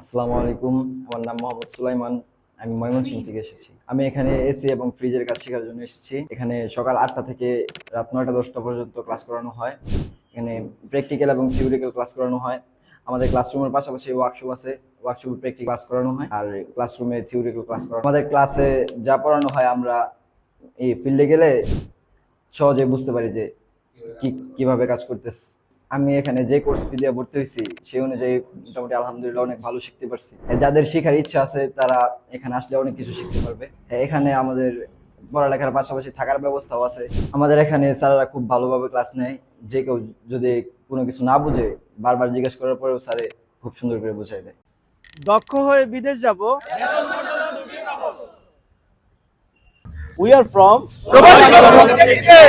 আসসালামু আলাইকুম। আমার নাম মোহাম্মদ সুলাইমান। আমি ময়মনসিংহ থেকে এসেছি। আমি এখানে এসি এবং ফ্রিজের কাজ শেখার জন্য এসেছি। এখানে সকাল ৮টা থেকে রাত ৯টা-১০টা পর্যন্ত ক্লাস করানো হয়। এখানে প্র্যাকটিক্যাল এবং থিওরিক্যাল ক্লাস করানো হয়। আমাদের ক্লাসরুমের পাশাপাশি ওয়ার্কশপ আছে। ওয়ার্কশপে প্র্যাকটিক্যাল ক্লাস করানো হয় আর ক্লাসরুমে থিওরিক্যাল ক্লাস করানো হয়। আমাদের ক্লাসে যা পড়ানো হয় আমরা এই ফিল্ডে গেলে সহজে বুঝতে পারি যে কিভাবে কাজ করতেছে। আমি এখানে যে কোর্স ফি দিয়ে ভর্তি হয়েছি সেই অনুযায়ী মোটামুটি আলহামদুলিল্লাহ অনেক ভালো শিখতে পারছি। যাদের শেখার ইচ্ছা আছে তারা এখানে আসলে অনেক কিছু শিখতে পারবে। এখানে আমাদের পড়ালেখার পাশাপাশি থাকার ব্যবস্থাও আছে। আমাদের এখানে স্যারেরা খুব ভালোভাবে ক্লাস নেয়। যে কেউ যদি কোনো কিছু না বুঝে বারবার জিজ্ঞেস করার পরেও স্যারে খুব সুন্দর করে বুঝাই দেয়। দক্ষ হয়ে বিদেশ যাব। We are from Robot Technical.